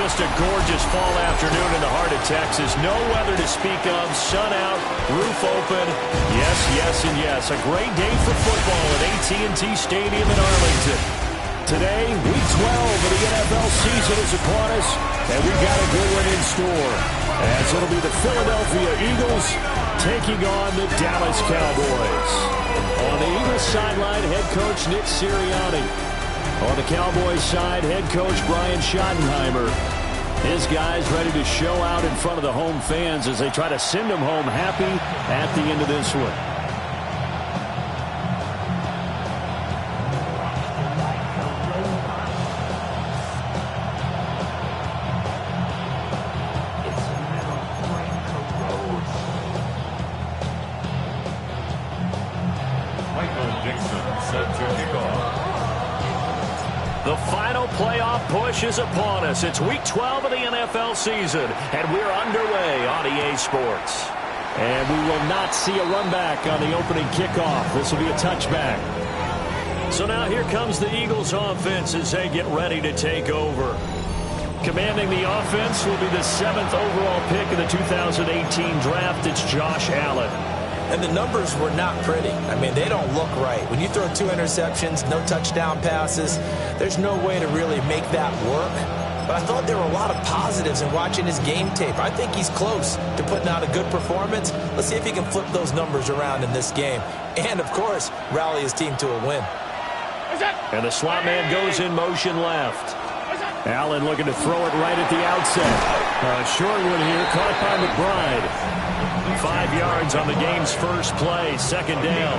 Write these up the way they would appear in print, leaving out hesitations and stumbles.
Just a gorgeous fall afternoon in the heart of Texas. No weather to speak of. Sun out, roof open. Yes, yes, and yes. A great day for football at AT&T Stadium in Arlington. Today, Week 12 of the NFL season is upon us, and we've got a good one in store, as it'll be the Philadelphia Eagles taking on the Dallas Cowboys. On the Eagles sideline, head coach Nick Sirianni. On the Cowboys side, head coach Brian Schottenheimer. His guys ready to show out in front of the home fans as they try to send them home happy at the end of this one. The final playoff push is upon us. It's Week 12 of the NFL season, and we're underway on EA Sports. And we will not see a run back on the opening kickoff. This will be a touchback. So now here comes the Eagles offense as they get ready to take over. Commanding the offense will be the 7th overall pick in the 2018 draft. It's Josh Allen. And the numbers were not pretty. I mean, they don't look right. When you throw 2 interceptions, no touchdown passes, there's no way to really make that work. But I thought there were a lot of positives in watching his game tape. I think he's close to putting out a good performance. Let's see if he can flip those numbers around in this game. And, of course, rally his team to a win. And the slot man goes in motion left. Allen looking to throw it right at the outset. A short one here, caught by McBride. 5 yards on the game's first play, second down.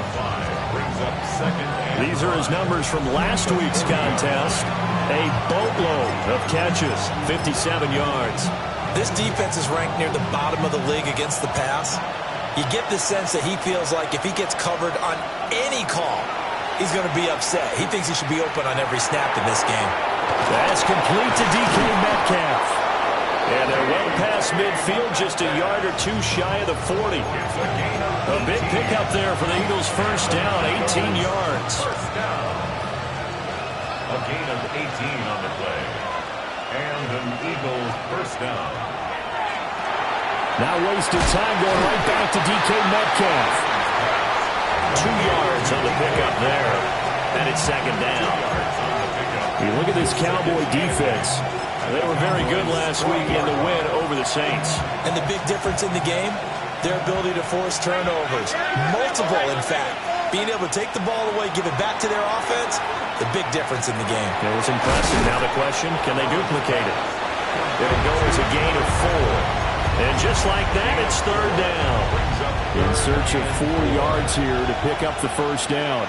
These are his numbers from last week's contest. A boatload of catches, 57 yards. This defense is ranked near the bottom of the league against the pass. You get the sense that he feels like if he gets covered on any call, he's going to be upset. He thinks he should be open on every snap in this game. That's complete to DK Metcalf. And they're well past midfield, just a yard or 2 shy of the 40. A big pickup there for the Eagles' first down, 18 yards. A gain of 18 on the play. And an Eagles first down. Now wasted time going right back to DK Metcalf. 2 yards on the pickup there. And it's second down. You look at this Cowboy defense. They were very good last week in the win over the Saints. And the big difference in the game, their ability to force turnovers. Multiple, in fact. Being able to take the ball away, give it back to their offense, the big difference in the game. It was impressive. Now the question, can they duplicate it? It'll go as a gain of 4. And just like that, it's third down. In search of 4 yards here to pick up the first down.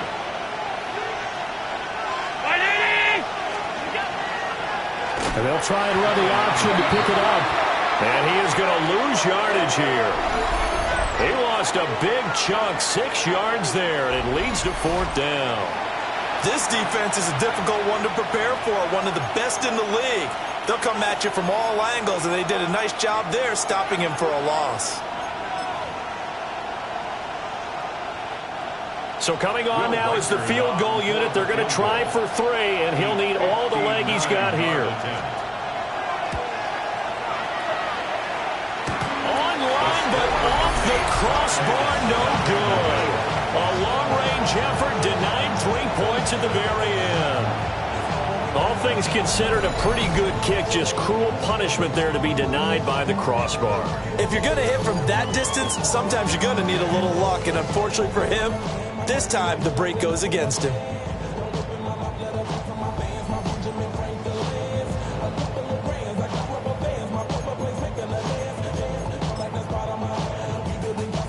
And they'll try and run the option to pick it up. And he is going to lose yardage here. He lost a big chunk, 6 yards there, and it leads to 4th down. This defense is a difficult one to prepare for, one of the best in the league. They'll come at you from all angles, and they did a nice job there stopping him for a loss. So coming on now is the field goal unit. They're going to try for 3, and he'll need all the leg he's got here. On-line, but off the crossbar, no good. A long-range effort denied 3 points at the very end. All things considered, a pretty good kick, just cruel punishment there to be denied by the crossbar. If you're going to hit from that distance, sometimes you're going to need a little luck, and unfortunately for him, this time, the break goes against him.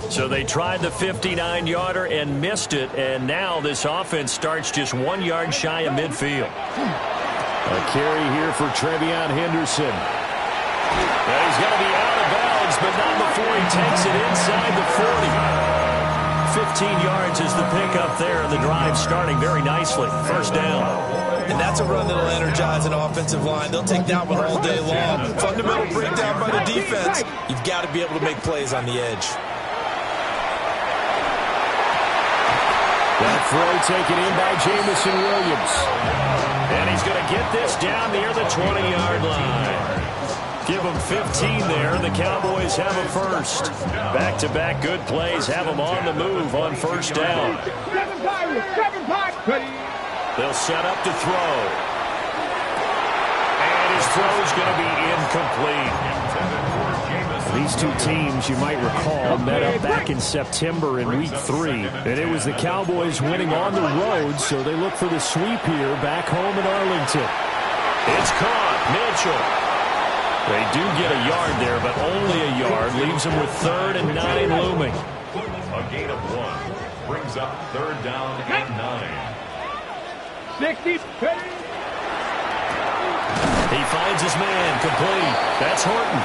So they tried the 59-yarder and missed it, and now this offense starts just 1 yard shy of midfield. A carry here for Trevion Henderson. And he's going to be out of bounds, but not before he takes it inside the 40. 15 yards is the pickup there, and the drive starting very nicely. First down. And that's a run that'll energize an offensive line. They'll take that one all day long. Fundamental breakdown by the defense. You've got to be able to make plays on the edge. That throw taken in by Jamison Williams. And he's going to get this down near the 20-yard line. Give them 15 there, and the Cowboys have a first. Back-to-back good plays have them on the move on first down. They'll set up to throw. And his throw is going to be incomplete. These two teams, you might recall, met up back in September in Week 3. And it was the Cowboys winning on the road, so they look for the sweep here back home in Arlington. It's caught. Mitchell. They do get a yard there, but only a yard. Leaves them with 3rd and 9 looming. A gain of 1 brings up 3rd down and 9. 60. He finds his man, complete. That's Horton.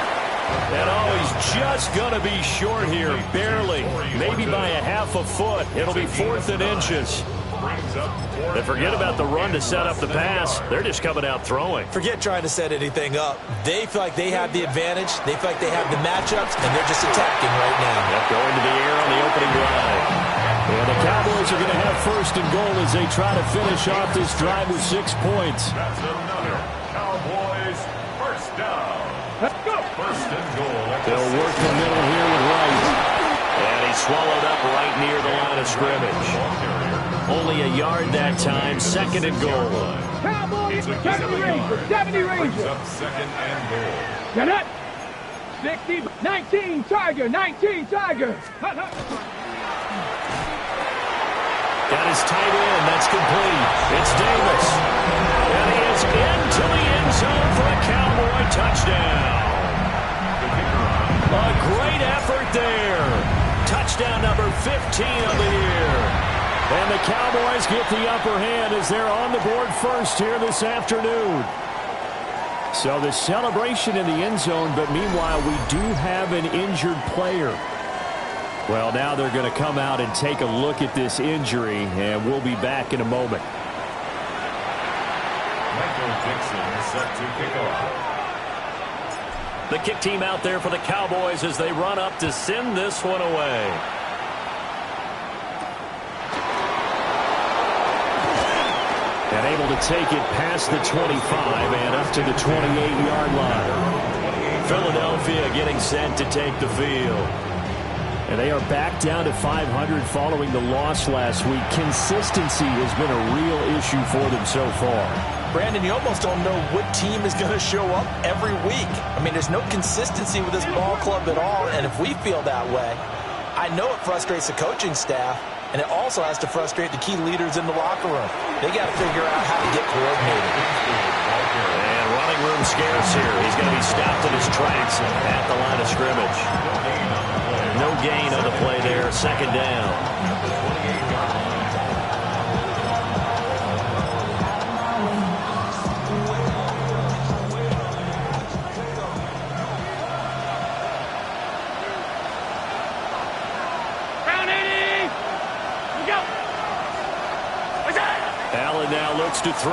And he's just going to be short here, barely. Maybe by a half a foot. It'll be 4th and inches. They forget about the run to set up the pass. They're just coming out throwing. Forget trying to set anything up. They feel like they have the advantage. They feel like they have the matchups, and they're just attacking right now. Yep, going to the air on the opening drive. And the Cowboys are going to have 1st and goal as they try to finish off this drive with 6 points. That's another Cowboys first down. Let's go. 1st and goal. They'll work the middle here with Wright. And he's swallowed up right near the line of scrimmage. Only a yard that time, 2nd and goal. Cowboys, 70 Rangers, 70 Rangers. Up 2nd and goal. Get it? 60, 19 Tiger, 19 Tiger. Got his tight end, that's complete. It's Davis. And he is into the end zone for a Cowboy touchdown. A great effort there. Touchdown number 15 of the year. And the Cowboys get the upper hand as they're on the board first here this afternoon. So the celebration in the end zone, but meanwhile we do have an injured player. Well, now they're going to come out and take a look at this injury, and we'll be back in a moment. Michael Dixon set to kick off. The kick team out there for the Cowboys as they run up to send this one away. And able to take it past the 25 and up to the 28-yard line. Philadelphia getting set to take the field. And they are back down to 500 following the loss last week. Consistency has been a real issue for them so far. Brandon, you almost don't know what team is going to show up every week. I mean, there's no consistency with this ball club at all, and if we feel that way, I know it frustrates the coaching staff, and it also has to frustrate the key leaders in the locker room. They got to figure out how to get coordinated. And running room scarce here. He's going to be stopped in his tracks at the line of scrimmage. No gain on the play there. 2nd down. Allen now looks to throw.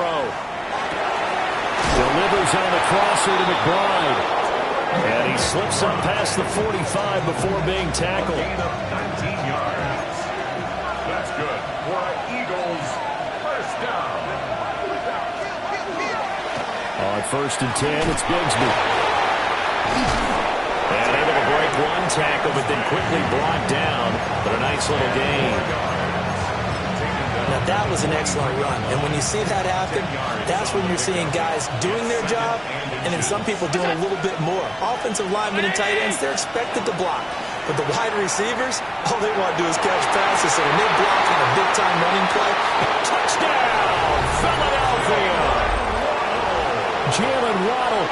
Delivers on the crosser to McBride. And he slips up past the 45 before being tackled. Gain of 19 yards. That's good for an Eagles first down. On 1st and 10, it's Bigsby. And able to break one tackle, but then quickly brought down. But a nice little gain. Now, that was an excellent run. And when you see that happen, that's when you're seeing guys doing their job and then some people doing a little bit more. Offensive linemen and tight ends, they're expected to block. But the wide receivers, all they want to do is catch passes. So when they block on a big-time running play, touchdown, Philadelphia! Jalen Waddle,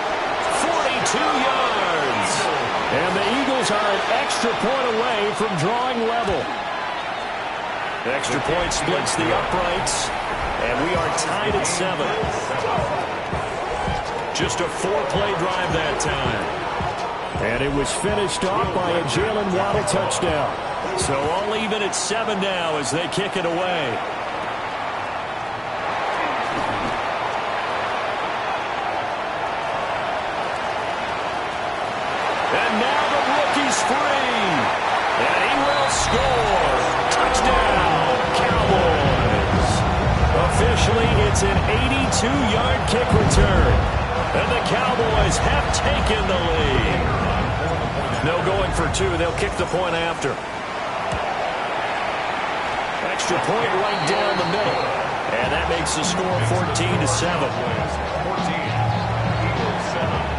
42 yards. And the Eagles are an extra point away from drawing level. Extra point splits the uprights, and we are tied at 7. Just a 4-play drive that time. And it was finished off by a Jalen Waddle touchdown. So all even at 7 now as they kick it away. And now the rookie's free. And he will score. Touchdown, Cowboys. Officially, it's an 82-yard kick return. And the Cowboys have taken the lead. No going for two. They'll kick the point after. Extra point right down the middle. And that makes the score 14-7. 14. Eagles 7.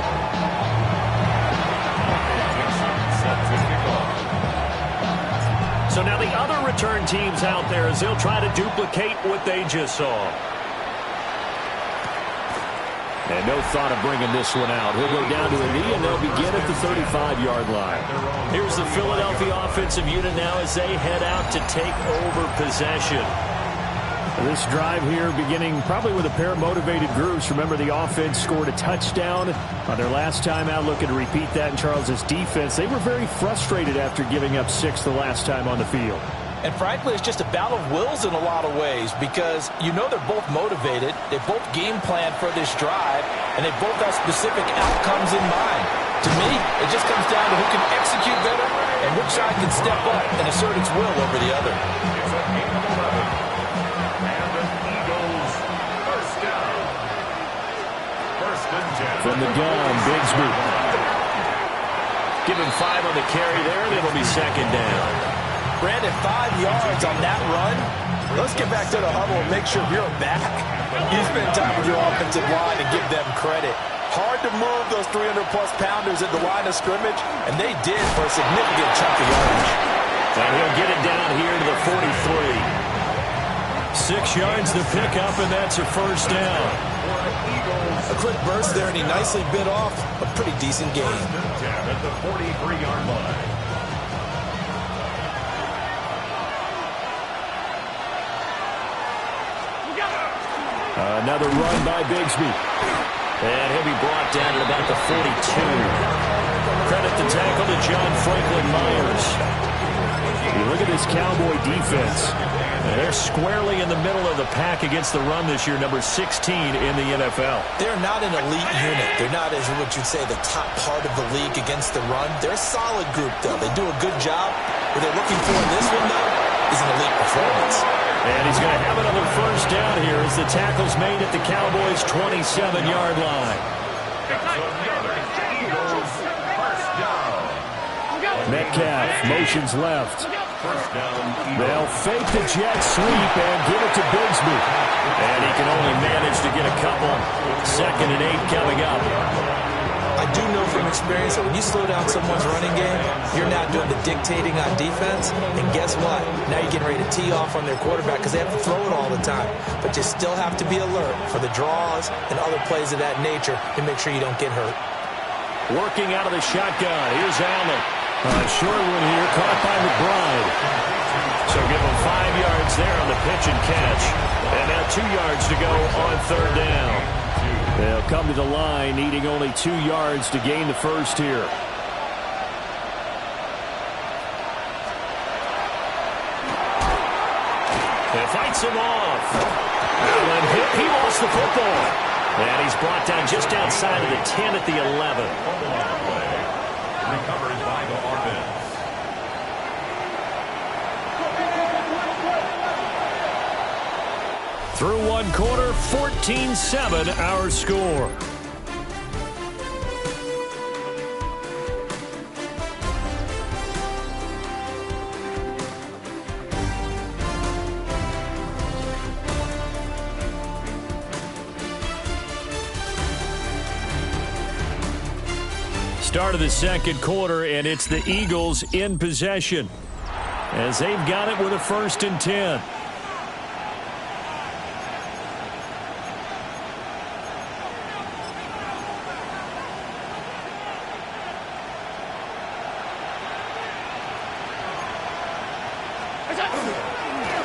So now the other return teams out there as they'll try to duplicate what they just saw. And no thought of bringing this one out. He'll go down to a knee, and they'll begin at the 35-yard line. Here's the Philadelphia offensive unit now as they head out to take over possession. This drive here beginning probably with a pair of motivated groups. Remember, the offense scored a touchdown on their last time out. Looking to repeat that in Charles's defense. They were very frustrated after giving up 6 the last time on the field. And frankly, it's just a battle of wills in a lot of ways because you know they're both motivated. They both game plan for this drive, and they both have specific outcomes in mind. To me, it just comes down to who can execute better and which side can step up and assert its will over the other. It's a game of 11. And the Eagles first down. First and 10. From the gun, Bigsby. Give him 5 on the carry there, and it'll be second down. Brandon, 5 yards on that run. Let's get back to the huddle and make sure you're back. You spend time with your offensive line and give them credit. Hard to move those 300-plus pounders at the line of scrimmage, and they did for a significant chunk of yardage. And he'll get it down here to the 43. 6 yards to pick up, and that's a first down. A quick burst there, and he nicely bit off a pretty decent gain. At the 43-yard line. Another run by Bigsby. And he'll be brought down at about the 42. Credit the tackle to John Franklin Myers. You look at this Cowboy defense. They're squarely in the middle of the pack against the run this year, number 16 in the NFL. They're not an elite unit. They're not, as what you'd say, the top part of the league against the run. They're a solid group, though. They do a good job. What they're looking for in this one, though, is an elite performance. And he's going to have another first down here as the tackle's made at the Cowboys' 27-yard line. Eagles first down. Metcalf motions left. They'll fake the jet sweep and give it to Bigsby. And he can only manage to get a couple. 2nd and 8 coming up. I do know from experience that when you slow down someone's running game, you're not doing the dictating on defense. And guess what? Now you're getting ready to tee off on their quarterback because they have to throw it all the time. But you still have to be alert for the draws and other plays of that nature to make sure you don't get hurt. Working out of the shotgun. Here's Allen. Short one here, caught by McBride. So give him 5 yards there on the pitch and catch. And now 2 yards to go on 3rd down. They'll come to the line, needing only 2 yards to gain the first here. And fights him off. Allen hit. He lost the football. And he's brought down just outside of the 10 at the 11. Recovered by the offense. Through 1 quarter, 14-7 our score. Start of the 2nd quarter, and it's the Eagles in possession as they've got it with a 1st and 10.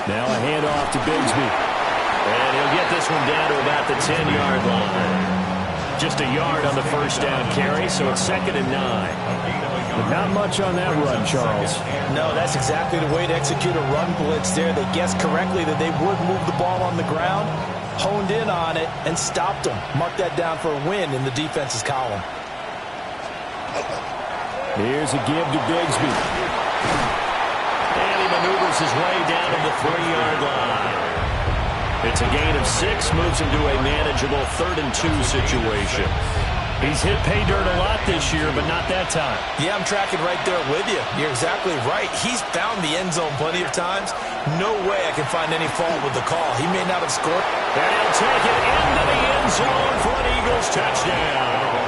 Now a handoff to Bigsby. And he'll get this one down to about the 10-yard line. Just a yard on the first down carry, so it's 2nd and 9. But not much on that run, Charles. No, that's exactly the way to execute a run blitz there. They guessed correctly that they would move the ball on the ground, honed in on it, and stopped them. Mark that down for a win in the defense's column. Here's a give to Bigsby. And he maneuvers his way down to the 3-yard line. It's a gain of 6, moves him to a manageable 3rd and 2 situation. He's hit pay dirt a lot this year, but not that time. Yeah, I'm tracking right there with you. You're exactly right. He's found the end zone plenty of times. No way I can find any fault with the call. He may not have scored. And he'll take it into the end zone for an Eagles touchdown.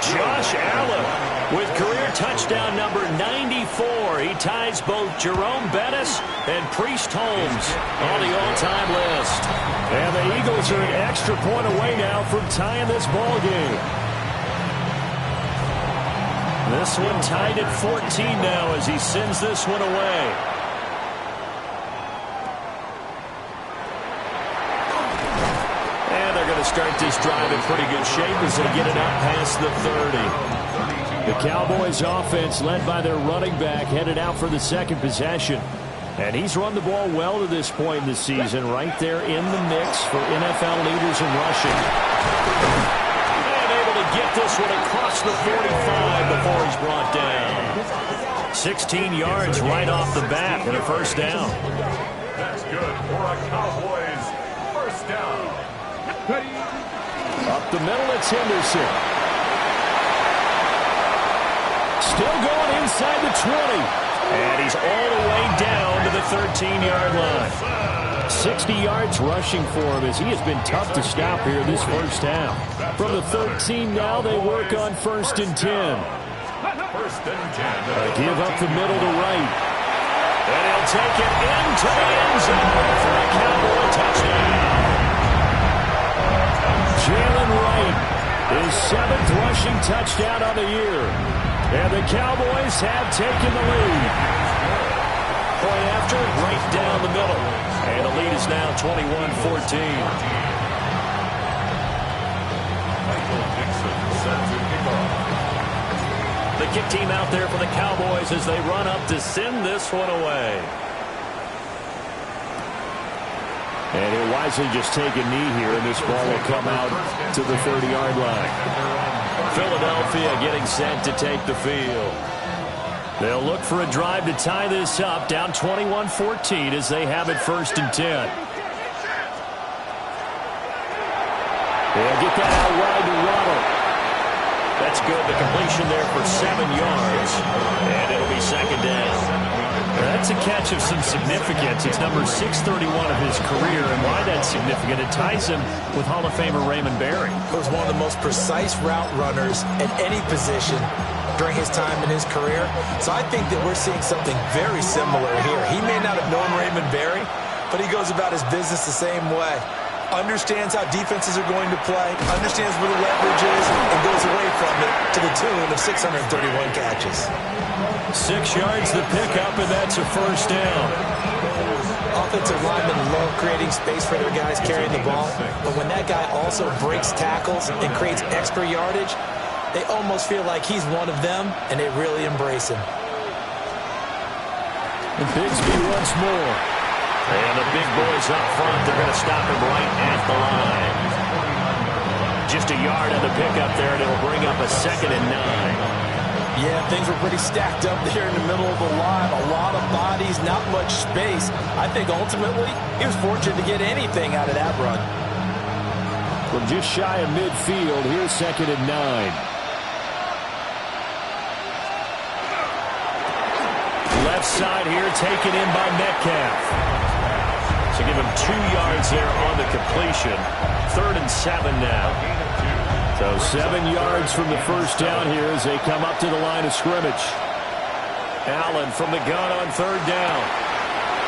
Josh Allen with career touchdown number 94. He ties both Jerome Bettis and Priest Holmes on the all-time list. And the Eagles are an extra point away now from tying this ball game. This one tied at 14 now as he sends this one away. And they're going to start this drive in pretty good shape as they get it up past the 30. The Cowboys offense led by their running back headed out for the second possession. And he's run the ball well to this point in the season, right there in the mix for NFL leaders in rushing. And able to get this one across the 45 before he's brought down. 16 yards right off the bat and a first down. That's good for a Cowboys first down. Up the middle, it's Henderson. Still going inside the 20. And he's all the way down to the 13-yard line. 60 yards rushing for him as he has been tough to stop here this first half. From the 13 now, they work on 1st and 10. First and 10. A give up the middle to Wright. And he'll take it into the end zone for a Cowboy touchdown. Jalen Wright, his 7th rushing touchdown on the year. And the Cowboys have taken the lead. Point after, right down the middle. And the lead is now 21-14. The kick team out there for the Cowboys as they run up to send this one away. And he'll wisely just take a knee here, and this ball will come out to the 30-yard line. Philadelphia getting set to take the field. They'll look for a drive to tie this up, down 21-14 as they have it 1st and 10. They'll get that out wide to Waddle. That's good. The completion there for 7 yards. And it'll be 2nd down. That's a catch of some significance. It's number 631 of his career, and why that's significant, it ties him with Hall of Famer Raymond Berry. He was one of the most precise route runners at any position during his time in his career. So I think that we're seeing something very similar here. He may not have known Raymond Berry, but he goes about his business the same way. Understands how defenses are going to play, understands where the leverage is, and goes away from it to the tune of 631 catches. 6 yards the pickup, and that's a first down. Offensive linemen love creating space for their guys carrying the ball, but when that guy also breaks tackles and creates extra yardage, they almost feel like he's one of them, and they really embrace him. And Bigsby once more. And the big boys up front, they're going to stop him right at the line. Just a yard on the pickup there, and it'll bring up a 2nd and 9. Yeah, things were pretty stacked up there in the middle of the line. A lot of bodies, not much space. I think ultimately he was fortunate to get anything out of that run. From just shy of midfield, here's 2nd and 9. Left side here, taken in by Metcalf. So give him 2 yards there on the completion. 3rd and 7 now. So 7 yards from the first down here as they come up to the line of scrimmage. Allen from the gun on 3rd down.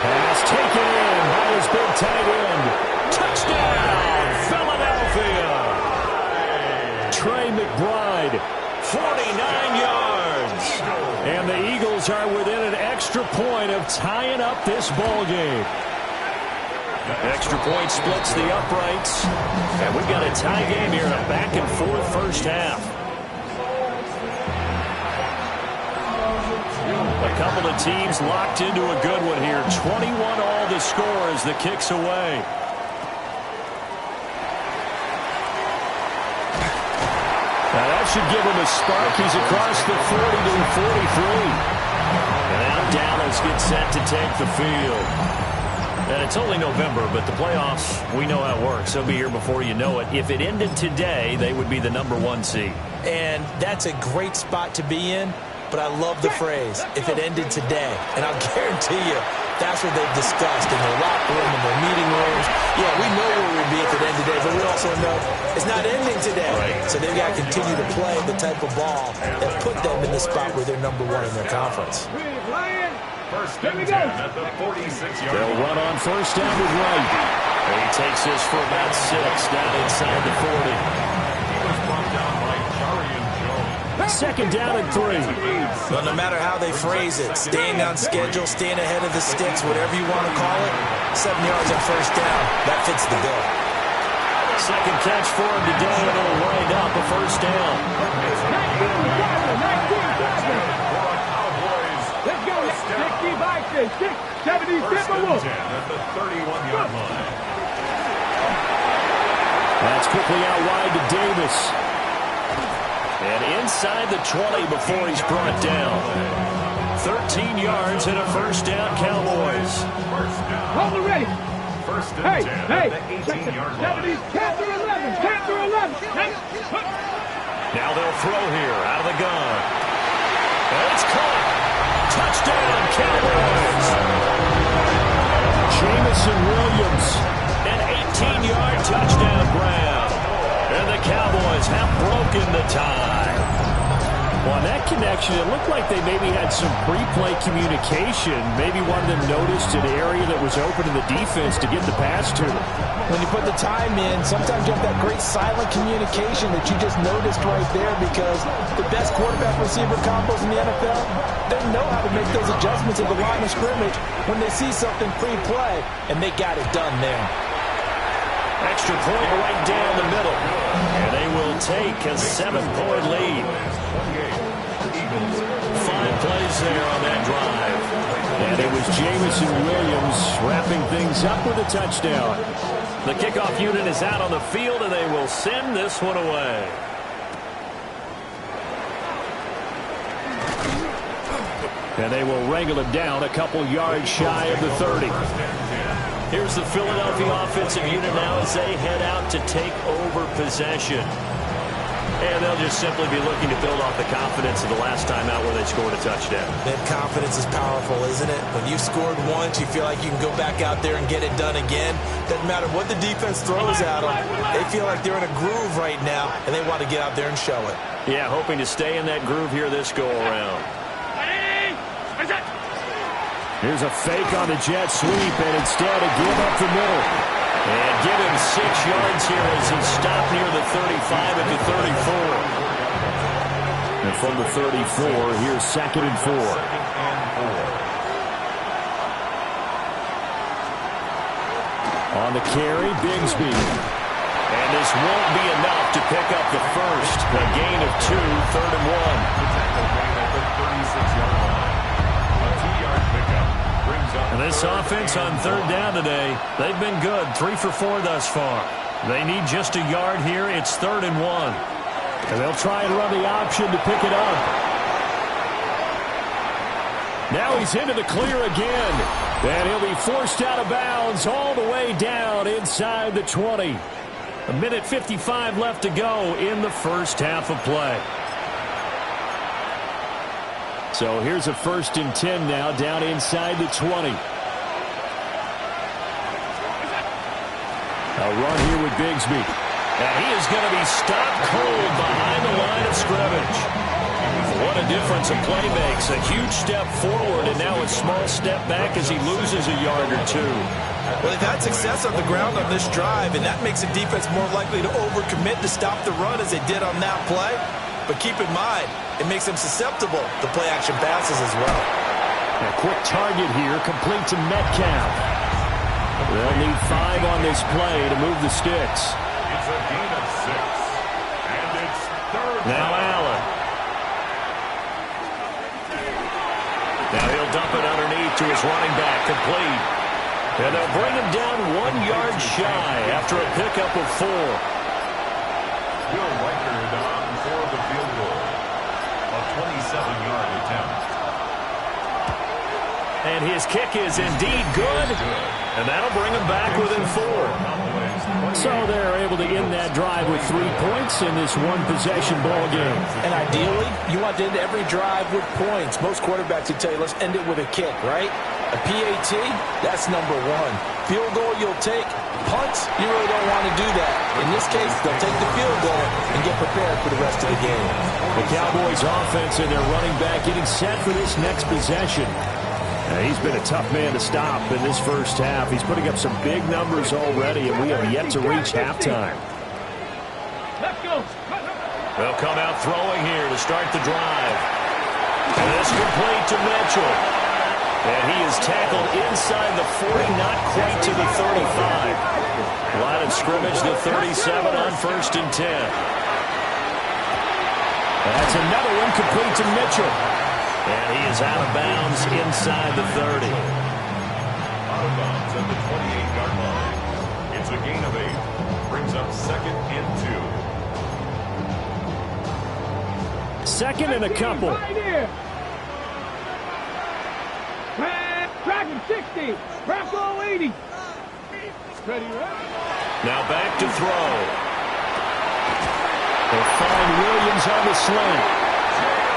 Pass taken in by his big tight end. Touchdown, Philadelphia. Trey McBride, 49 yards. And the Eagles are within an extra point of tying up this ball game. Extra point splits the uprights. And we've got a tie game here, a back-and-forth first half. A couple of teams locked into a good one here. 21 all the score as the kick's away. Now that should give him a spark. He's across the 40 to the 43. And now Dallas gets set to take the field. And it's only November, but the playoffs, we know how it works. They'll be here before you know it. If it ended today, they would be the #1 seed. And that's a great spot to be in, but I love the phrase, if it ended today. And I'll guarantee you, that's what they've discussed in their locker room, in their meeting rooms. Yeah, we know where we'd be if it ended today, but we also know it's not ending today. Right. So they've got to continue to play the type of ball that put them in the spot where they're #1 in their conference. First and 10 at the 46-yard line. They'll run on first down with Wright. And he takes this for about 6 down inside the 40. He was brought down by Jarian Jones. Second down and 3. Well, no matter how they phrase it, staying on schedule, staying ahead of the sticks, whatever you want to call it, 7 yards on first down, that fits the bill. Second catch for him today, and it'll wind up a first down. 19 Let's go. 65, 70, First and 10 at the 31-yard line. That's quickly out wide to Davis. And inside the 20 before he's brought down. 13 yards and a first down, Cowboys. First down. Hold it ready. First and Hey, 10 hey. at the 18-yard line. 70, 10 through 11, 10 through 11. Now they'll throw here out of the gun. And it's caught. Touchdown, Cowboys. Jamison Williams, an 18-yard touchdown grab. And the Cowboys have broken the tie. Well, that connection, it looked like they maybe had some pre-play communication. Maybe one of them noticed an area that was open to the defense to get the pass to. When you put the time in, sometimes you have that great silent communication that you just noticed right there, because the best quarterback-receiver combos in the NFL, they know how to make those adjustments at the line of scrimmage when they see something pre-play, and they got it done there. Extra point right down the middle. And they will take a 7-point lead. 5 plays there on that drive. And it was Jamison Williams wrapping things up with a touchdown. The kickoff unit is out on the field, and they will send this one away. And they will wrangle him down a couple yards shy of the 30. Here's the Philadelphia offensive unit now as they head out to take over possession. And they'll just simply be looking to build off the confidence of the last time out where they scored a touchdown. That confidence is powerful, isn't it? When you scored once, you feel like you can go back out there and get it done again. Doesn't matter what the defense throws at them. They feel like they're in a groove right now, and they want to get out there and show it. Yeah, hoping to stay in that groove here this go-around. Here's a fake on the jet sweep, and instead a give up the middle. And give him 6 yards here as he stopped near the 35 at the 34. And from the 34, here's 2nd and 4. On the carry, Bigsby. And this won't be enough to pick up the first. A gain of 2, 3rd and 1. At the 36-yard line. A 2-yard pickup. And this offense on 3rd down today, they've been good. 3 for 4 thus far. They need just a yard here. It's 3rd and 1. And they'll try and run the option to pick it up. Now he's into the clear again. And he'll be forced out of bounds all the way down inside the 20. 1:55 left to go in the first half of play. So here's a 1st and 10 now down inside the 20. A run here with Bigsby. And he is going to be stopped cold behind the line of scrimmage. What a difference a play makes. A huge step forward and now a small step back as he loses a yard or 2. Well, they've had success on the ground on this drive, and that makes the defense more likely to overcommit to stop the run as they did on that play. But keep in mind, it makes them susceptible to play-action passes as well. A quick target here, complete to Metcalf. They'll need 5 on this play to move the sticks. It's a gain of 6. And it's 3rd. Now Allen. Now he'll dump it underneath to his running back, complete. And they'll bring him down 1 yard shy after a pickup of 4. Will Reichard on for the field goal. A 27-yard attempt. And his kick is indeed good. And that'll bring him back within 4. So they're able to end that drive with 3 points in this one-possession ball game. And ideally, you want to end every drive with points. Most quarterbacks would tell you, let's end it with a kick, right? A PAT, that's number 1. Field goal you'll take. Punts, you really don't want to do that. In this case, they'll take the field goal and get prepared for the rest of the game. The Cowboys offense and their running back getting set for this next possession. He's been a tough man to stop in this first half. He's putting up some big numbers already, and we have yet to reach halftime. Let's go. They'll come out throwing here to start the drive. And this complete to Mitchell. And he is tackled inside the 40, not quite to the 35. Line of scrimmage, the 37 on 1st and 10. That's another one complete to Mitchell. And he is out of bounds inside the 30. Out of bounds at the 28-yard line. It's a gain of 8. Brings up 2nd and 2. Second and a couple. Right here. Dragon 60. Bronco 80. Ready, right? Now back to throw. They'll find Williams on the slant.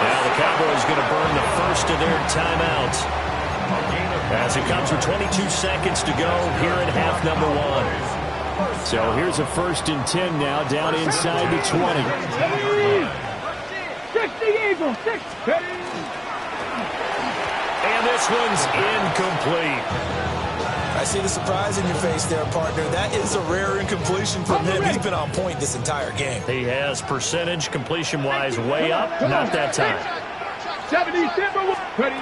Now the Cowboys going to burn the first of their timeouts. As it comes with 22 seconds to go here in half number 1. So here's a 1st and 10 now down inside the 20. 60 Eagles. 60. And this one's incomplete. I see the surprise in your face there, partner. That is a rare incompletion from him. He's been on point this entire game. He has percentage completion-wise way up. Not that time. 70 December. Ready.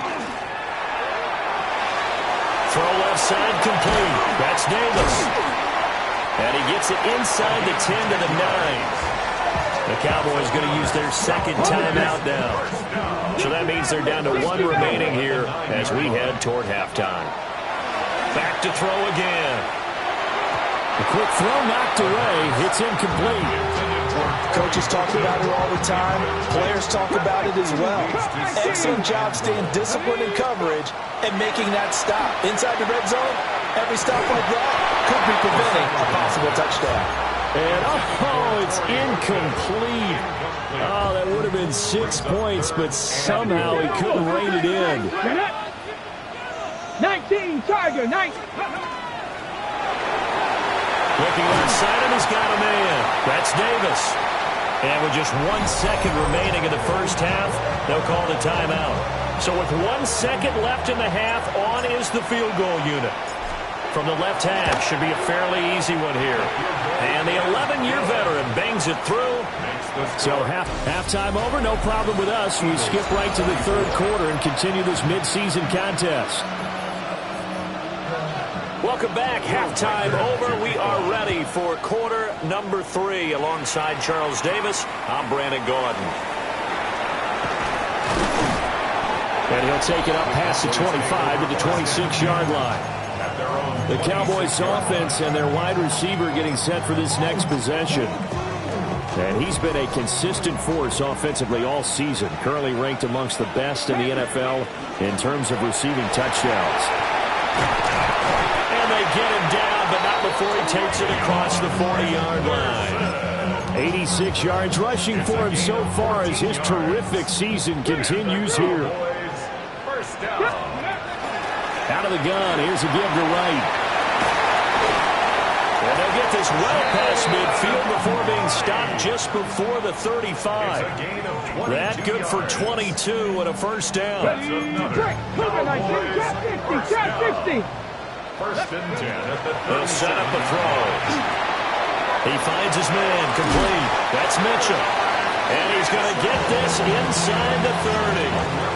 Throw left side complete. That's Davis. And he gets it inside the 10 to the 9. The Cowboys going to use their second timeout now. So that means they're down to 1 remaining here as we head toward halftime. Back to throw again. A quick throw knocked away. It's incomplete. Coaches talk about it all the time. Players talk about it as well. Excellent job staying disciplined in coverage and making that stop. Inside the red zone, every stop like that could be preventing a possible touchdown. And, it's incomplete. Oh, that would have been 6 points, but somehow he couldn't rein it in. 19 Tiger. 19. Looking outside him, he's got a man. That's Davis. And with just 1 second remaining in the first half, they'll call the timeout. So with 1 second left in the half, on is the field goal unit. From the left half, should be a fairly easy one here. And the 11-year veteran bangs it through. So halftime over, no problem with us. We skip right to the 3rd quarter and continue this midseason contest. Welcome back. Halftime over. We are ready for quarter number 3. Alongside Charles Davis, I'm Brandon Gordon. And he'll take it up past the 25 to the 26-yard line. The Cowboys offense and their wide receiver getting set for this next possession. And he's been a consistent force offensively all season. Currently ranked amongst the best in the NFL in terms of receiving touchdowns. And they get him down, but not before he takes it across the 40-yard line. 86 yards rushing for him so far as his terrific season continues here. Out of the gun, here's a give to Wright. And they'll get this well past midfield before being stopped just before the 35. That good for 22 and a first down. First and 10 at the 30. They'll set up the throw. He finds his man complete. That's Mitchell. And he's going to get this inside the 30.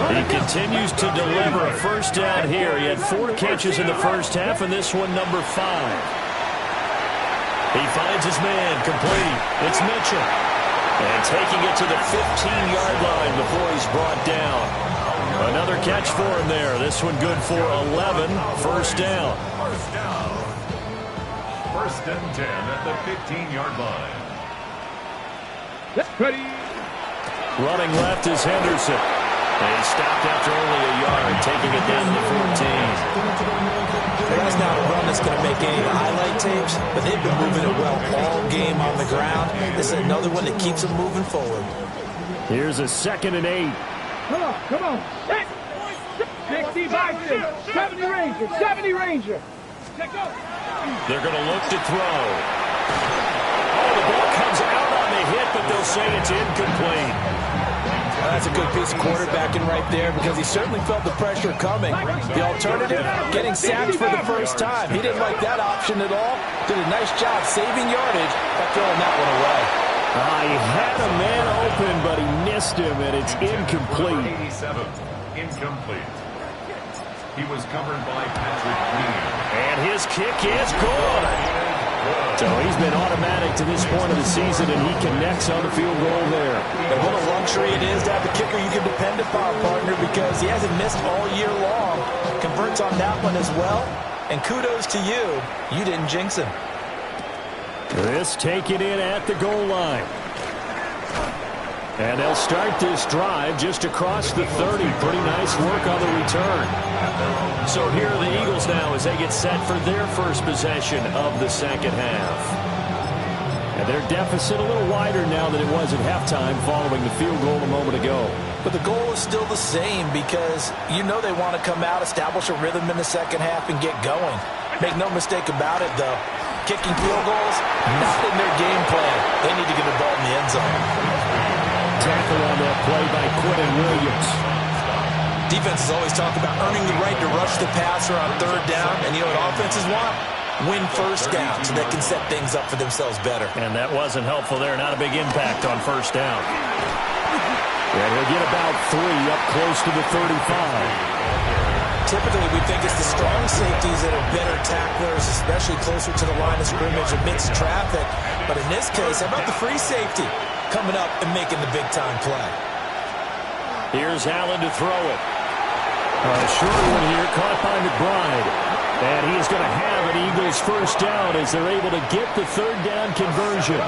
He continues to deliver a first down here. He had 4 catches in the first half, and this one number 5. He finds his man complete. It's Mitchell. And taking it to the 15-yard line before he's brought down. Another catch for him there. This one good for 11. First down. First and 10 at the 15-yard line. Ready. Running left is Henderson. And he stopped after only a yard, taking it down to the 14. That's not a run that's going to make any of the highlight tapes, but they've been moving it well all game on the ground. This is another one that keeps them moving forward. Here's a 2nd and 8. Come on. 60 Bison, 70 Ranger, 70 Ranger. They're going to look to throw. Oh, the ball comes out on the hit, but they'll say it's incomplete. That's a good piece of quarterbacking right there because he certainly felt the pressure coming. The alternative, getting sacked for the first time. He didn't like that option at all. Did a nice job saving yardage by throwing that one away. He had a man open, but he missed him, and it's incomplete. 87, incomplete. He was covered by Patrick Green. And his kick is good. So he's been automatic to this point of the season, and he connects on the field goal there. And what a luxury it is to have a kicker you can depend upon, partner, because he hasn't missed all year long. Converts on that one as well. And kudos to you. You didn't jinx him. This taken in at the goal line. And they'll start this drive just across the 30. Pretty nice work on the return. So here are the Eagles now as they get set for their first possession of the second half. And their deficit a little wider now than it was at halftime following the field goal a moment ago. But the goal is still the same because you know they want to come out, establish a rhythm in the second half, and get going. Make no mistake about it, though. Kicking field goals, not in their game plan. They need to get the ball in the end zone. Tackle on that play by Quentin Williams. Defenses always talk about earning the right to rush the passer on third down. And you know what offenses want? Win first down so they can set things up for themselves better. And that wasn't helpful there. Not a big impact on first down. And he'll get about 3 up close to the 35. Typically, we think it's the strong safeties that are better tacklers, especially closer to the line of scrimmage amidst traffic. But in this case, how about the free safety coming up and making the big-time play? Here's Allen to throw it. A short one here, caught by McBride. And he is going to have an Eagles first down as they're able to get the third down conversion.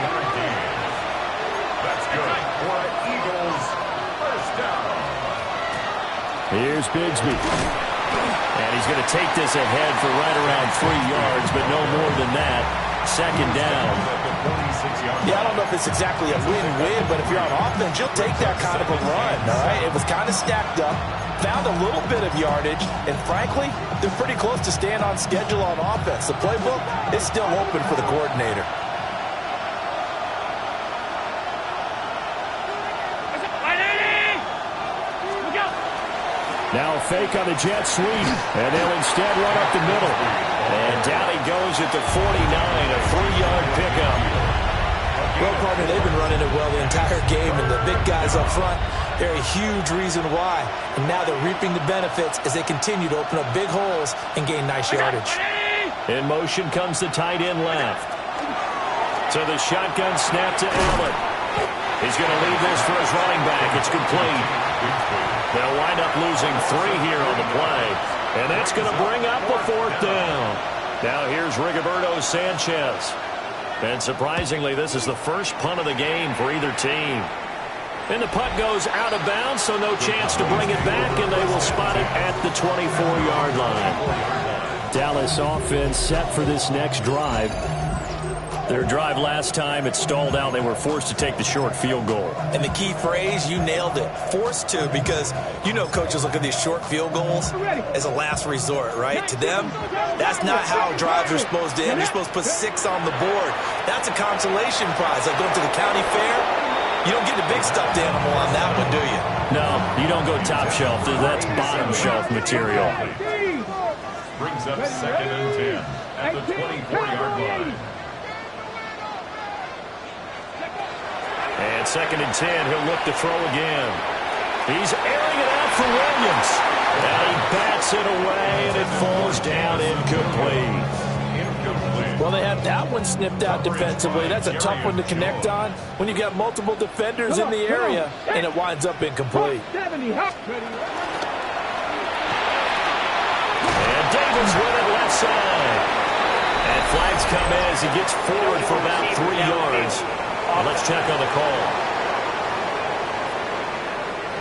That's good for Eagles first down. Here's Bigsby. And he's going to take this ahead for right around 3 yards, but no more than that. Second down. Yeah, I don't know if it's exactly a win-win, but if you're on offense, you'll take that kind of a run, all right? It was kind of stacked up, found a little bit of yardage, and frankly, they're pretty close to staying on schedule on offense. The playbook is still open for the coordinator. Now a fake on the jet sweep, and they'll instead run up the middle. And down he goes at the 49, a 3-yard pickup. Well, partner, they've been running it well the entire game, and the big guys up front, they're a huge reason why. And now they're reaping the benefits as they continue to open up big holes and gain nice yardage. In motion comes the tight end left. So the shotgun snap to Allen. He's going to leave this for his running back. It's complete. They'll wind up losing 3 here on the play. And that's going to bring up a 4th down. Now here's Rigoberto Sanchez. And surprisingly, this is the first punt of the game for either team. And the punt goes out of bounds, so no chance to bring it back, and they will spot it at the 24-yard line. Dallas offense set for this next drive. Their drive last time, it stalled out. They were forced to take the short field goal. And the key phrase, you nailed it, forced to, because you know coaches look at these short field goals as a last resort, right? To them, that's not how drives are supposed to end. You're supposed to put 6 on the board. That's a consolation prize. Like going to the county fair, you don't get the big stuffed animal on that one, do you? No, you don't go top shelf. That's bottom shelf material. Brings up 2nd and 10 at the 24-yard line. And 2nd and 10, he'll look to throw again. He's airing it out for Williams. Now he bats it away, and it falls down incomplete. Well, they had that one snipped out defensively. That's a tough one to connect on when you've got multiple defenders in the area, and it winds up incomplete. And Davis with it left side. And flags come in as he gets forward for about 3 yards. Let's check on the call.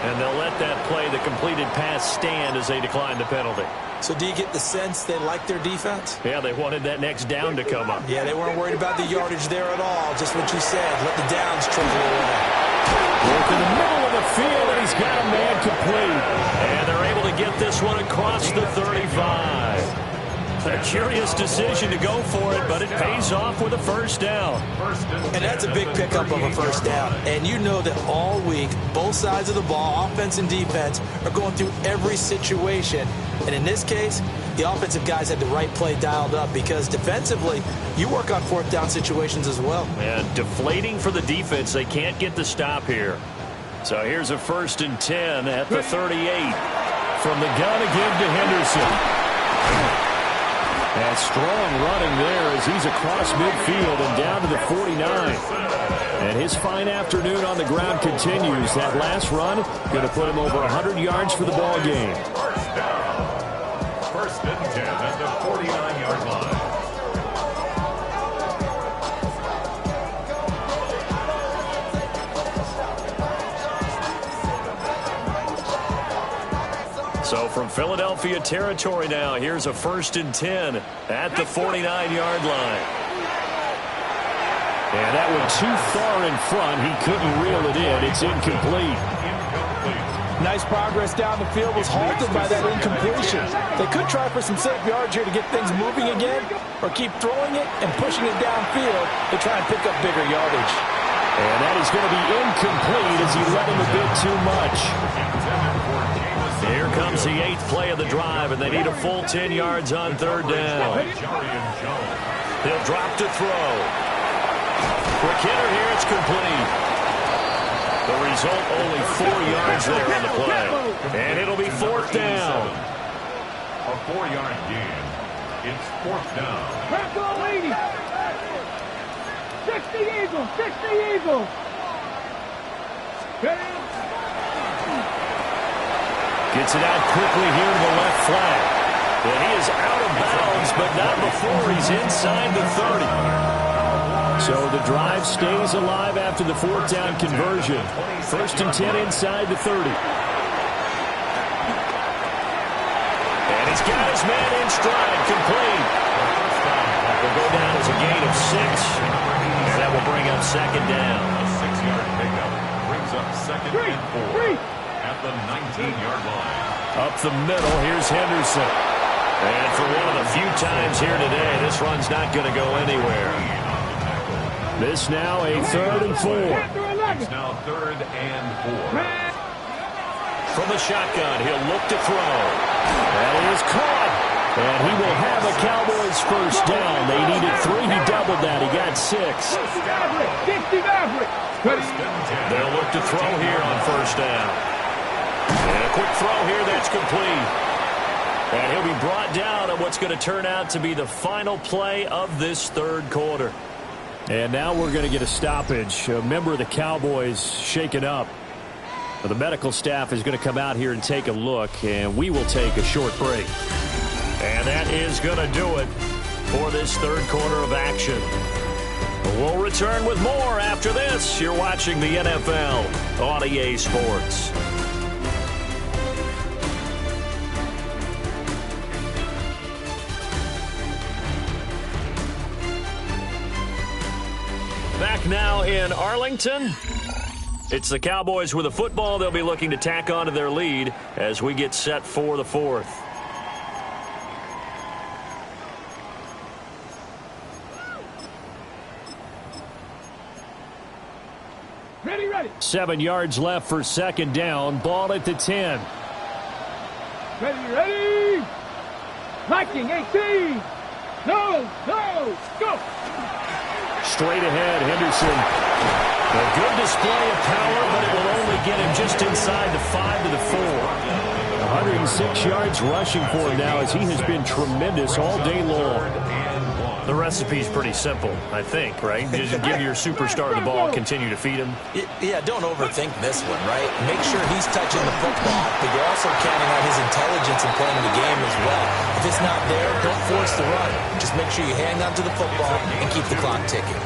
And they'll let that play, the completed pass, stand as they decline the penalty. So do you get the sense they like their defense? Yeah, they wanted that next down to come up. Yeah, they weren't worried about the yardage there at all. Just what you said. Let the downs trickle away. Look in the middle of the field, and he's got a man complete. And they're able to get this one across the 35. A curious decision to go for it, but it pays off with a first down. And that's a big pickup of a first down. And you know that all week, both sides of the ball, offense and defense, are going through every situation. And in this case, the offensive guys had the right play dialed up because defensively, you work on fourth down situations as well. And deflating for the defense. They can't get the stop here. So here's a 1st and 10 at the 38. From the gun again to Henderson. And strong running there as he's across midfield and down to the 49. And his fine afternoon on the ground continues. That last run going to put him over 100 yards for the ball game. First down. 1st and 10 at the 49-yard line. So from Philadelphia territory now, here's a 1st and 10 at the 49-yard line. And that went too far in front. He couldn't reel it in. It's incomplete. Nice progress down the field was halted by that incompletion. They could try for some safe yards here to get things moving again, or keep throwing it and pushing it downfield to try and pick up bigger yardage. And that is going to be incomplete as he let him a bit too much. Here comes the 8th play of the drive, and they need a full 10 yards on 3rd down. They'll drop to throw. Quick hitter here, it's complete. The result, only 4 yards there on the play. And it'll be 4th down. A 4-yard gain. It's 4th down. Back on, lady. 60 Eagles, 60 Eagles. Gets it out quickly here to the left flat. And he is out of bounds, but not before he's inside the 30. So the drive stays alive after the 4th down conversion. 1st and 10 inside the 30. And he's got his man in stride, complete. Will go down as a gain of 6. And that will bring up 2nd down. A 6-yard pickup brings up 2nd and 4. At the 19-yard line. Up the middle, here's Henderson. And for one of the few times here today, this run's not going to go anywhere. This now a 3rd and 4. It's now 3rd and 4. From the shotgun, he'll look to throw. That is caught. And he will have a Cowboys first down. They needed 3. He doubled that. He got 6. They'll look to throw here on 1st down. And a quick throw here that's complete. And he'll be brought down on what's going to turn out to be the final play of this 3rd quarter. And now we're going to get a stoppage. A member of the Cowboys shaken up. The medical staff is going to come out here and take a look, and we will take a short break. And that is going to do it for this 3rd quarter of action. We'll return with more after this. You're watching the NFL on EA Sports. Back now in Arlington. It's the Cowboys with a football. They'll be looking to tack on to their lead as we get set for the 4th. Ready. 7 yards left for 2nd down. Ball at the 10. Ready. Viking 18. No, go. Straight ahead, Henderson. A good display of power, but it will only get him just inside the 5 to the 4. 106 yards rushing for him now as he has been tremendous all day long. The recipe's pretty simple, I think, right? Just give your superstar the ball, continue to feed him. Yeah, don't overthink this one, right? Make sure he's touching the football, but you're also counting on his intelligence in playing the game as well. If it's not there, don't force the run. Just make sure you hang on to the football and keep the clock ticking.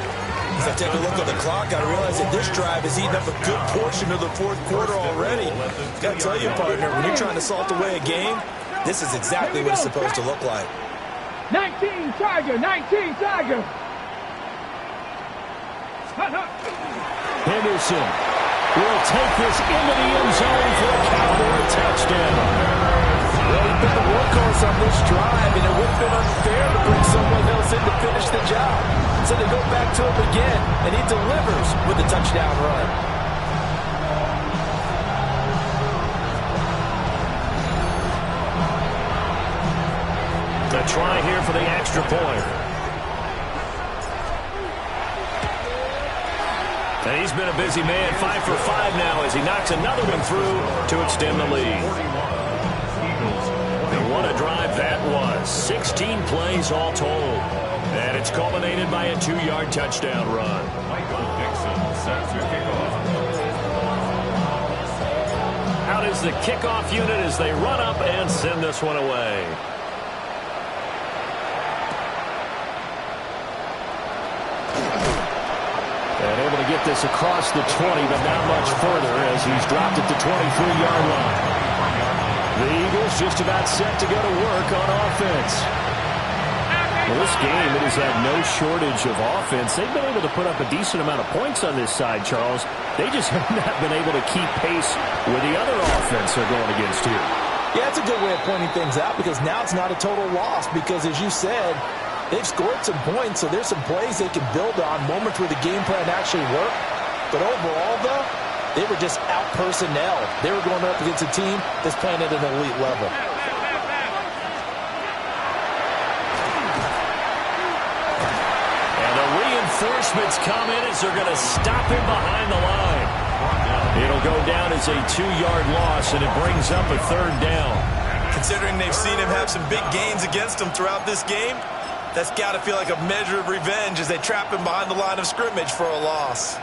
As I take a look at the clock, I realize that this drive has eaten up a good portion of the fourth quarter already. Got to tell you, partner, when you're trying to salt away a game, this is exactly what it's supposed to look like. 19 Tiger, 19 Tiger. Henderson will take this into the end zone for a Cowboy touchdown. Well, he's been the workhorse on this drive, and it would have been unfair to bring someone else in to finish the job. So they go back to him again, and he delivers with a touchdown run. The try here for the extra point. And he's been a busy man, 5 for 5 now as he knocks another one through to extend the lead. And what a drive that was. 16 plays all told. And it's culminated by a 2-yard touchdown run. Out is the kickoff unit as they run up and send this one away. And able to get this across the 20, but not much further as he's dropped at the 23-yard line. The Eagles just about set to go to work on offense. Well, this game, it has had no shortage of offense. They've been able to put up a decent amount of points on this side, Charles. They just have not been able to keep pace with the other offense they're going against here. Yeah, it's a good way of pointing things out because now it's not a total loss because, as you said, they've scored some points, so there's some plays they can build on, moments where the game plan actually worked. But overall, though, they were just out-personnel. They were going up against a team that's playing at an elite level. And the reinforcements come in as they're going to stop him behind the line. It'll go down as a 2-yard loss, and it brings up a 3rd down. Considering they've seen him have some big gains against them throughout this game, that's got to feel like a measure of revenge as they trap him behind the line of scrimmage for a loss.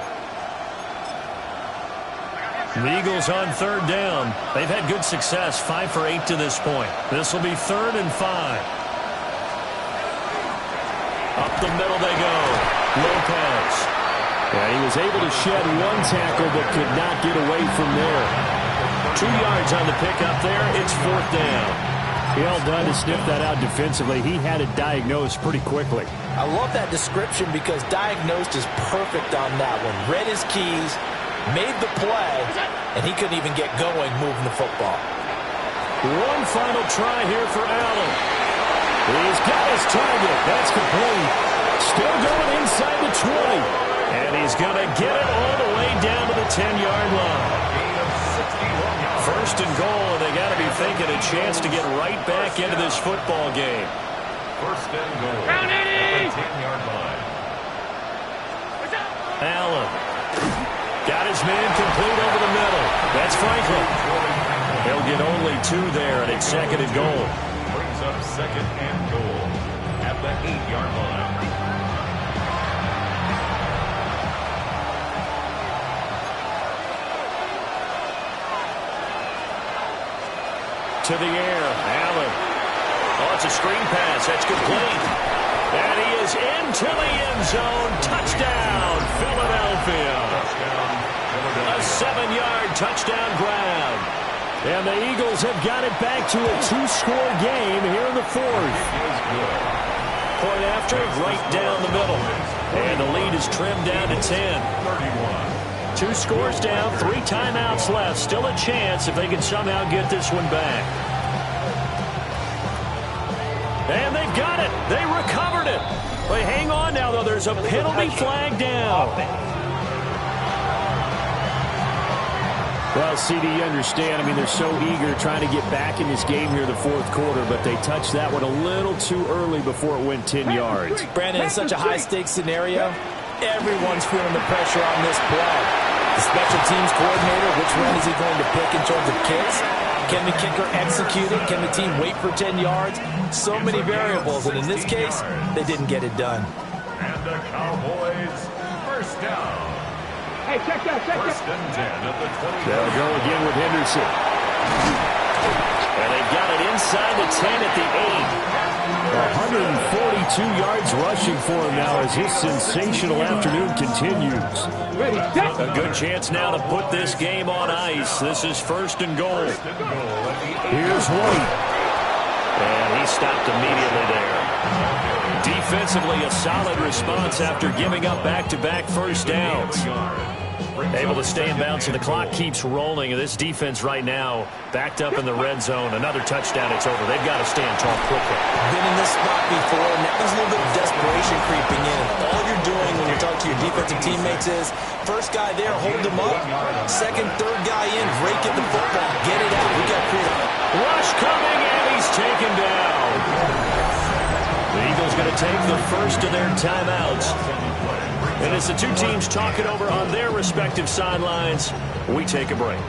The Eagles on 3rd down. They've had good success, 5 for 8 to this point. This will be 3rd and 5. Up the middle they go. Lopez. Yeah, he was able to shed 1 tackle but could not get away from there. 2 yards on the pickup there. It's 4th down. Well done to sniff that out defensively. He had it diagnosed pretty quickly. I love that description because diagnosed is perfect on that one. Read his keys, made the play, and he couldn't even get going moving the football. One final try here for Allen. He's got his target. That's complete. Still going inside the 20. And he's going to get it all the way down to the 10-yard line. 1st and goal, and they got to be thinking a chance to get right back into this football game. 1st and goal. At the 10-yard line. Allen got his man complete over the middle. That's Franklin. He'll get only 2 there, and it's 2nd and goal. Brings up 2nd and goal at the 8-yard line. To the air, Allen. Oh, it's a screen pass. That's complete. And he is into the end zone. Touchdown, Philadelphia. A 7-yard touchdown grab. And the Eagles have got it back to a 2-score game here in the 4th. Point after, right down the middle. And the lead is trimmed down to 10. 2 scores down, 3 timeouts left. Still a chance if they can somehow get this one back. And they've got it. They recovered it. But hang on now, though. There's a penalty flag down. Well, CD, you understand. I mean, they're so eager trying to get back in this game here in the 4th quarter, but they touched that one a little too early before it went 10 yards. Brandon, in such a high-stakes scenario, everyone's feeling the pressure on this play. The special teams coordinator, which one is he going to pick in terms of kicks? Can the kicker execute it? Can the team wait for 10 yards? So many variables, and in this case, they didn't get it done. And the Cowboys, 1st down. Hey, check that. 1st and 10 at the 20. They'll go again with Henderson. And they've got it inside the 10 at the 8. 142 yards rushing for him now as his sensational afternoon continues. Ready, set. A good chance now to put this game on ice. This is 1st and goal. Here's White. And he stopped immediately there. Defensively, a solid response after giving up back-to-back first downs. Able to stay in bounds, and the clock keeps rolling. This defense right now backed up in the red zone. Another touchdown, it's over. They've got to stand tall quickly. Been in this spot before, and there's a little bit of desperation creeping in. All you're doing when you're talking to your defensive teammates is, first guy there, hold him up. Second, third guy in, rake at the football. Get it out. We got creative. Rush coming, and he's taken down. The Eagles going to take the first of their timeouts. And as the two teams talk it over on their respective sidelines, we take a break.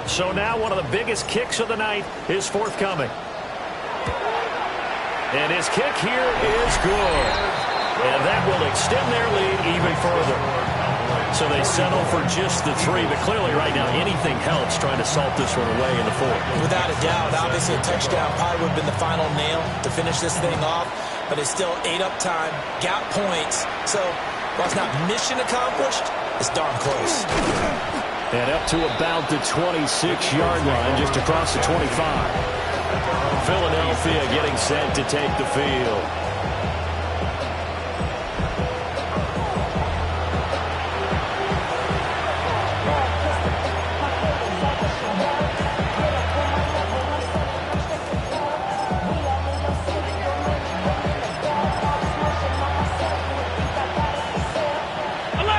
So now one of the biggest kicks of the night is forthcoming. And his kick here is good. And that will extend their lead even further. So they settle for just the 3, but clearly right now anything helps trying to salt this one away in the 4th. Without a doubt, obviously a touchdown probably would have been the final nail to finish this thing off, but it's still 8-up time, got points. So while it's not mission accomplished, it's darn close. And up to about the 26-yard line, just across the 25. Philadelphia getting set to take the field.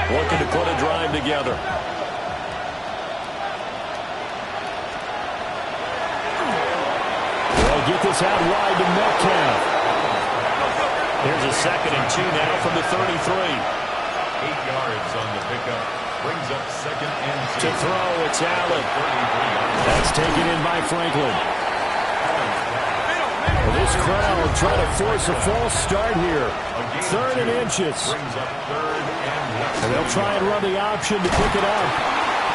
Looking to put a drive together. They'll get this out wide to Metcalf. Here's a 2nd and 2 now from the 33. 8 yards on the pickup. Brings up 2nd and 2. To throw, it's Allen. That's taken in by Franklin. Well, this crowd trying to force a false start here. 3rd and inches. Brings up 3rd and 1. And they'll try and run the option to pick it up.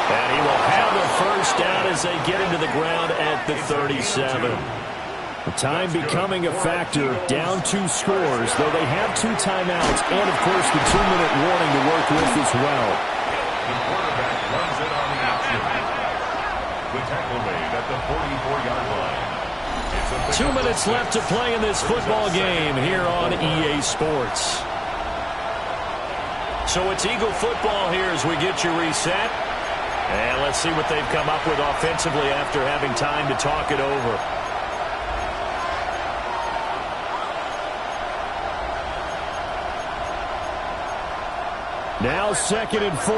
And he will have the first down as they get into the ground at the 37. The time becoming a factor, down 2 scores, though they have 2 timeouts and, of course, the 2-minute warning to work with as well. The quarterback runs it on the option. The tackle made at the 44-yard line. 2 minutes left to play in this football game here on EA Sports. So it's Eagle football here as we get you reset. And let's see what they've come up with offensively after having time to talk it over. Now 2nd and 4.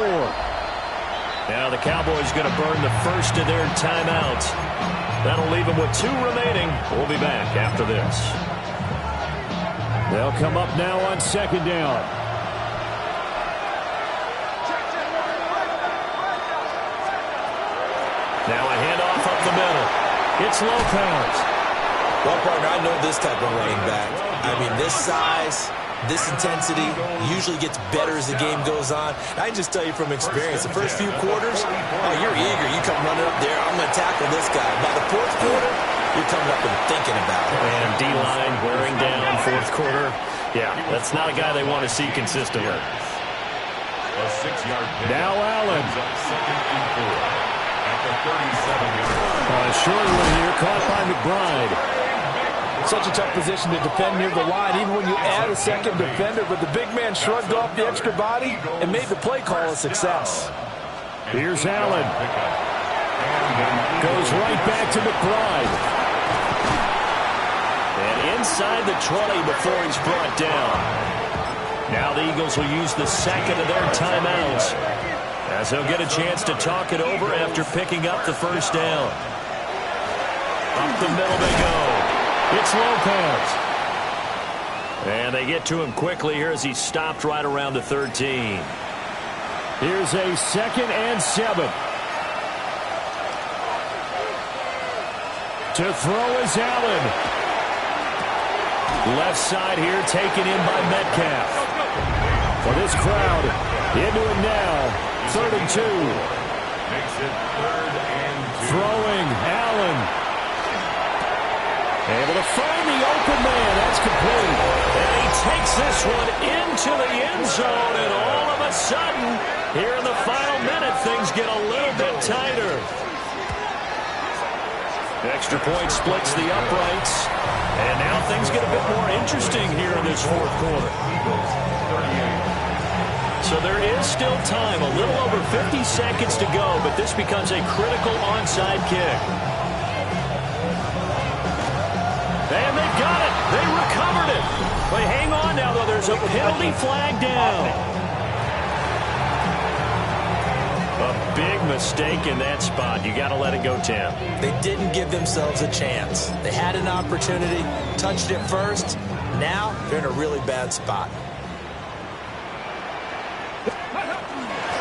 Now the Cowboys going to burn the first of their timeouts. That'll leave them with 2 remaining. We'll be back after this. They'll come up now on 2nd down. Now a handoff up the middle. It's Lopez. Well, partner, I know this type of running back. I mean, this size, this intensity usually gets better as the game goes on. I can just tell you from experience, the first few quarters, oh, you're eager. You come running up there, I'm going to tackle this guy. By the 4th quarter, you're coming up and thinking about it. And D-line wearing down 4th quarter. Yeah, that's not a guy they want to see consistently. A 6-yard pick. Now Allen. Up 2nd and 4. At the 37-yard line. A short one here, caught by McBride. Such a tough position to defend near the line, even when you add a second defender, but the big man shrugged off the extra body and made the play call a success. Here's Allen. Goes right back to McBride. And inside the 20 before he's brought down. Now the Eagles will use the 2nd of their timeouts, as they'll get a chance to talk it over after picking up the first down. Up the middle they go. It's Lopez. And they get to him quickly here as he stopped right around the 13. Here's a 2nd and 7. To throw is Allen. Left side here taken in by Metcalf. For this crowd, into him now. 3rd and 2. Makes it 3rd and 2. Throwing, Allen. Able to find the open man. That's complete. And he takes this one into the end zone. And all of a sudden, here in the final minute, things get a little bit tighter. Extra point splits the uprights. And now things get a bit more interesting here in this fourth quarter. So there is still time, a little over 50 seconds to go, but this becomes a critical onside kick. And they've got it. They recovered it. But hang on now, though. There's a penalty flag down. A big mistake in that spot. You got to let it go, Tim. They didn't give themselves a chance. They had an opportunity, touched it first. Now they're in a really bad spot.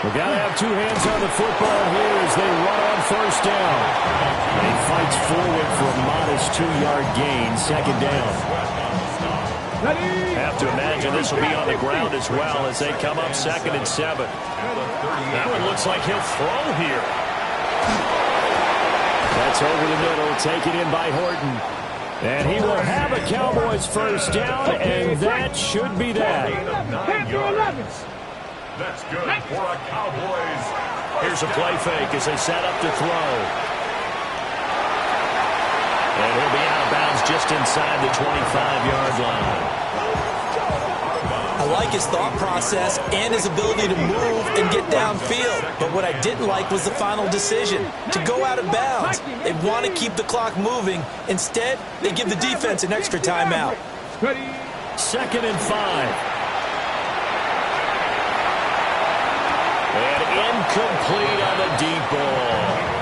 We've got to have two hands on the football here as they run on first down. And he fights forward for a modest 2-yard gain, second down. Have to imagine this will be on the ground as well as they come up 2nd and 7. That one looks like he'll throw here. That's over the middle, taken in by Horton. And he will have a Cowboys first down, and that should be that. That's good for a Cowboys. Here's a play fake as they set up to throw. And he'll be out of bounds just inside the 25-yard line. I like his thought process and his ability to move and get downfield. But what I didn't like was the final decision, to go out of bounds. They want to keep the clock moving. Instead, they give the defense an extra timeout. 2nd and 5. And incomplete on the deep ball.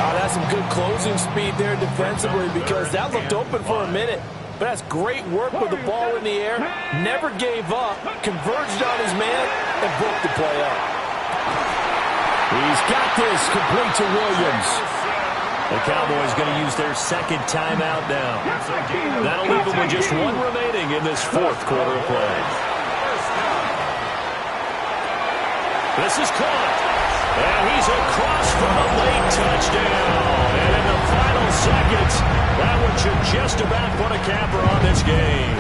Oh, that's some good closing speed there defensively because that looked open for a minute. But that's great work with the ball in the air. Never gave up, converged on his man, and broke the play up. He's got this complete to Williams. The Cowboys going to use their second timeout now. That'll leave them with just one remaining in this fourth quarter of play. This is caught. And he's across from a late touchdown. And in the final seconds, that one should just about put a capper on this game.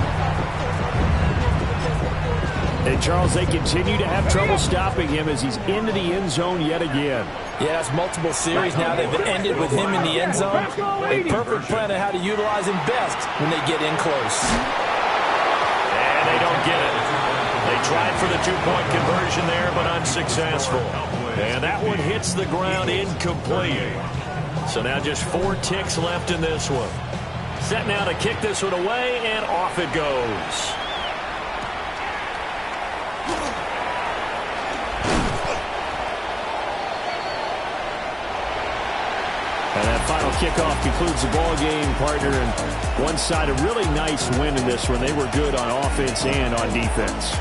And, Charles, they continue to have trouble stopping him as he's into the end zone yet again. Yeah, that's multiple series now. They've ended with him in the end zone. A perfect plan on how to utilize him best when they get in close. And they don't get it. They tried for the two-point conversion there, but unsuccessful. And that one hits the ground incomplete. So now just 4 ticks left in this one. Set now to kick this one away, and off it goes. And that final kickoff concludes the ball game, partner. And one side, a really nice win in this one. They were good on offense and on defense.